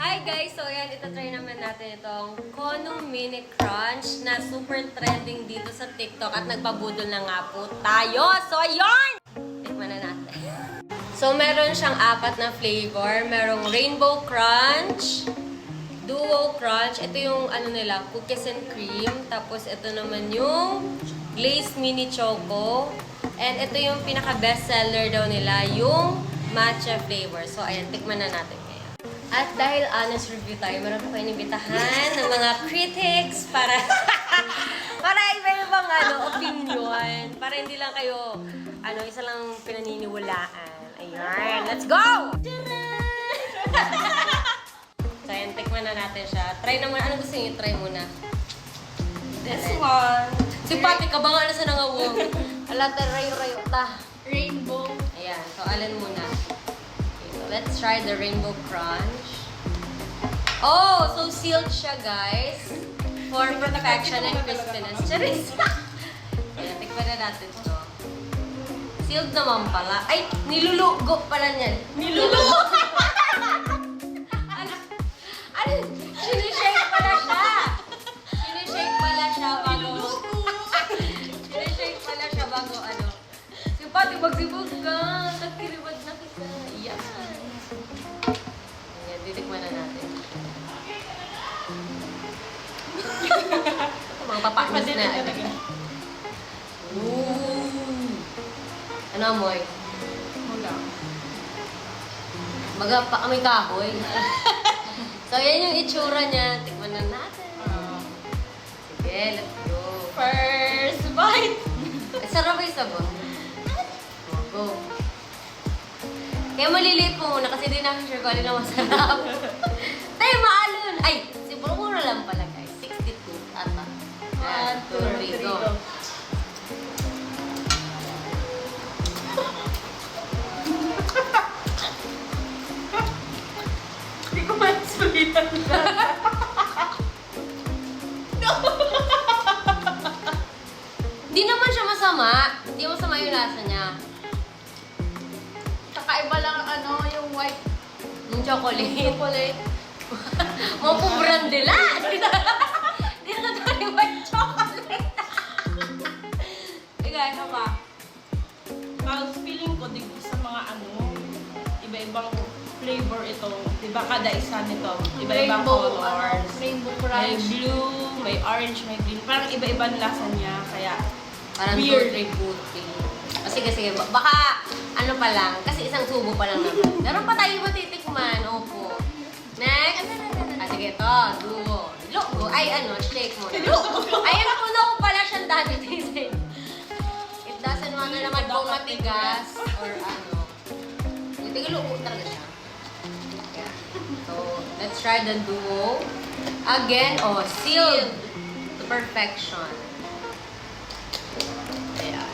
Hi guys! So yan, itatry naman natin itong Kono Mini Crunch na super trending dito sa TikTok at nagpabudol na nga po tayo. So ayun! Tikman na natin. So meron siyang 4 na flavor. Merong Rainbow Crunch, Duo Crunch. Ito yung ano nila, cookies and cream. Tapos ito naman yung Glazed Mini Choco. And ito yung pinaka-best seller daw nila, yung matcha flavor. So ayan, tikman na natin. At dahil honest review tayo, meron ko inimbitahan ng mga critics para iba-ibang opinion. Para hindi lang kayo, isa lang pinaniniwalaan. Ayan, let's go! So ayan, tikman na natin siya. Try naman, ano gusto niyo? Try muna. This one. Si Pati, kabangan na sa nangawang. Ala, rayo-rayo ta. Rainbow. Ayan, so alin muna. Let's try the Rainbow Crunch. Oh, so sealed siya, guys. For perfection and crispiness. Charis! Ayan, tikman na natin to. Sealed naman pala. Ay, nilulugo pala niyan. Nilulugo! ano? Sinishake pala siya. Sinishake pala siya bago. Sinishake pala siya bago Si Pati, magsibog ka. Nagkiribad na kita. Yan. Ayan, titikman na natin. Mga papanis na. Ooh. Ano amoy? Wala. Baga pa kami kahoy. So, yan yung itsura niya. Tikman na natin. Sige, let's go. First bite. Sarap yung sabon. Go. Kaya maliliit mo muna kasi di namin sure kung alin na masarap. Tayo maalon! Ay, siguro mura lang pala guys. 62 ata. 1, 2, 3, go. Hindi ko masulitan na. Di naman siya masama. Di masama yung lasa niya. Kakaiba lang yung white Yung chocolate. chocolate. Mga pubrandila! Dito na tayo white chocolate. Ikaw, ano pa? Tapos feeling ko dito sa mga iba-ibang flavor ito. Diba kada isa nito? Iba-ibang colors. Rainbow May Crunch. blue, may orange, may green. Parang iba-ibang lasa niya. Kaya Parang weird. buti. Sige. Baka, pa lang. Kasi isang subo pa lang naman. Meron pa tayo matitikman. Opo. Next. Sige, ito. Duo. Lugo. Ay, shake mo. Ayan, puno ko pala siyang dati. It doesn't want na naman kung matigas or Lugo talaga siya. Yeah. So, let's try the duo. Again, sealed to perfection. Ayan.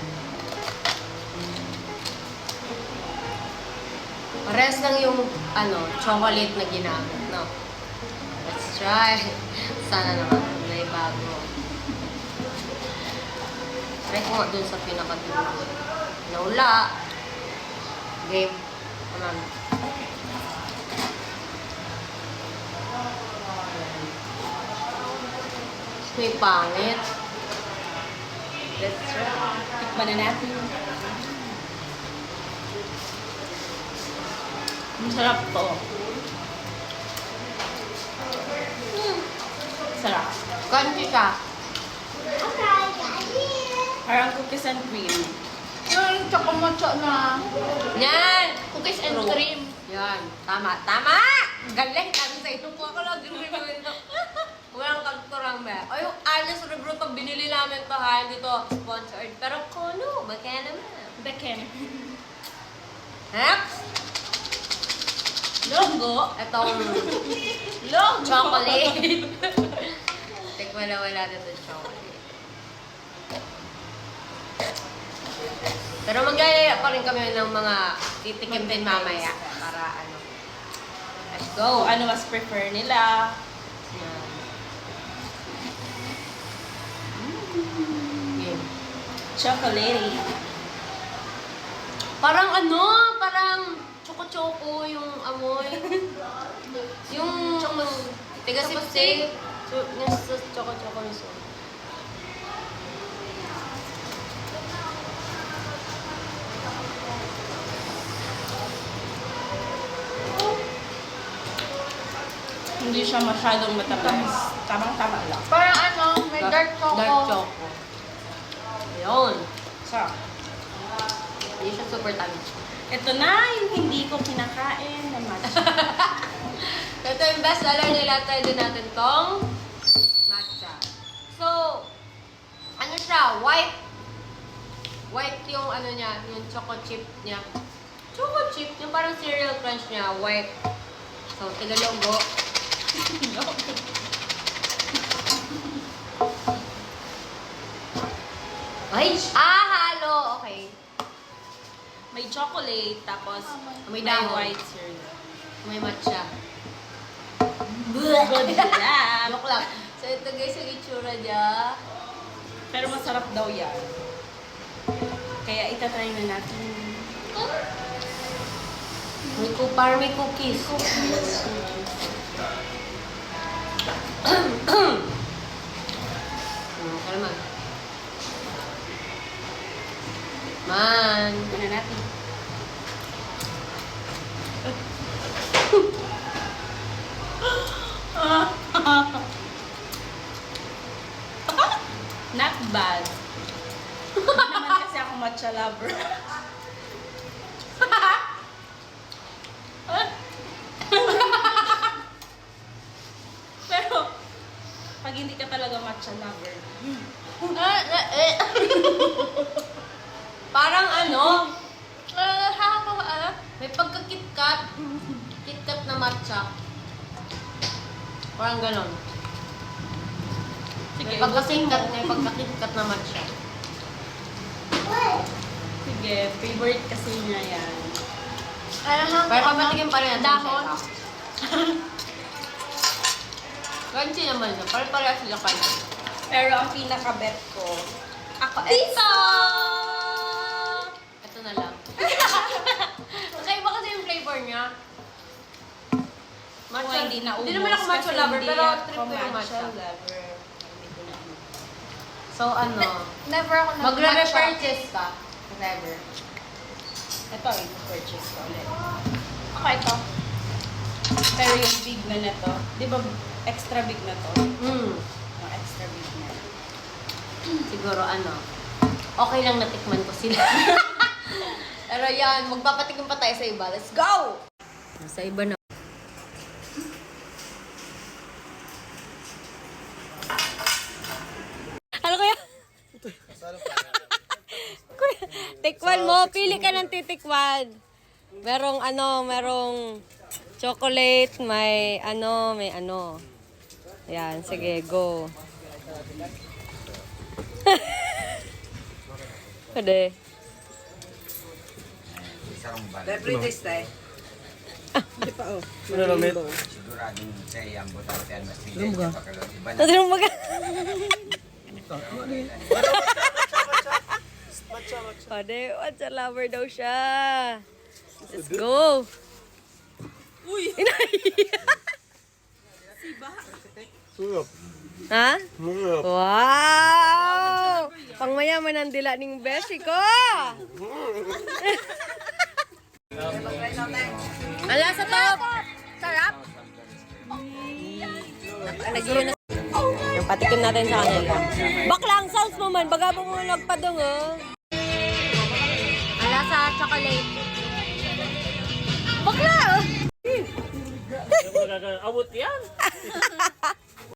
Pares lang yung, chocolate na ginamit, no? Let's try. Sana naman, may bago. Try ko nga dun sa pinakadulo. Naula. Game. Come on. May pangit. Let's try. Tikman na natin. Masarap to. Sarap. Crunchy siya. Parang cookies and cream. Yung choco-mocho na Yan! cookies and True. cream. Yan. Tama. Galing. Sabi sa ito po ako lagi review ito. Walang kagturang ba? O yung Alice Rebro, pag binili namin to ha, hindi to sponsored. Pero Kono, baka naman. Beken. Next! Logo. Itong Logo. chocolate. Tikman na wala na itong chocolate. Pero maglalaya pa rin kami ng mga titikim din mamaya. Para Let's go! So, ano mas prefer nila? Yan. Game. Chocolatey. Parang choco-choco yung amoy. Yung Tiga sipsip. Yung sa choco-choco miso. Hindi siya masyadong matamis. Tamang-tama lang. Parang ano, may dark choco. Dark choco. Ayun. Sarap. Hindi siya super tamis. Ito na yung hindi ko kinakain na matcha. Ito yung best seller nila. Try din natin tong matcha. So, ano siya? White. White yung ano niya, yung choco chip niya. Choco chip, yung parang cereal crunch niya, white. So, tigalogo. Ay! Halo! Okay. May chocolate, tapos May may dahon. white cereal. May matcha. Good luck! Joke lang. So, ito guys yung itsura niya. Pero masarap daw yan. Kaya itatry na natin. Parang may cookies. Kalman. Man. Ano natin? Not bad. Hindi naman kasi ako matcha lover. Pero, pag hindi ka talaga matcha lover, Parang ano, may pagka-KitKat. KitKat na matcha. Parang ganon. sige, May pagka-KitKat, may pagka-KitKat na matcha. sige, favorite kasi niya yan. Pero kapatikin pa rin natin Dahon. siya. Crunchy naman siya. Pare-pareha sila kanya. Pero ang pinaka-bet ko, ako Pizza! Ito na lang. Kakaiba kasi yung flavor niya. Matcha. hindi na Hindi naman ako matcha lover, pero trip ko yung matcha. lover. Hindi ko na So ano, Never ako nag-matcha. magre-repurchase ka. If ever. Ito, i-purchase ko ulit. Ako ito. Pero yung big na na to, di ba extra big na to? Hmm. Yung extra big na. Siguro ano, okay lang natikman ko sila. Pero yan, magpapatikim pa tayo sa iba. Let's go! Sa iba na. Ano kaya? Kuya, tikman mo. Pili ka ng titikman. Merong chocolate, may ano. Ayan, sige, go. Pwede. Siguradong siya ang butante ang mas pinili sa pagkalot. Iba na Ano mag- Pwede, matcha lover daw siya. Let's go. Uy! Ha? Wow! Pangmayaman ang dila ning beshi ko! Ala sa top! Sarap! Nag-iyon na. Yung patikim natin sa kanila. Bakla ang sounds mo man. Baga mo nagpadong oh. Ala sa chocolate. Bakla oh! Abot yan.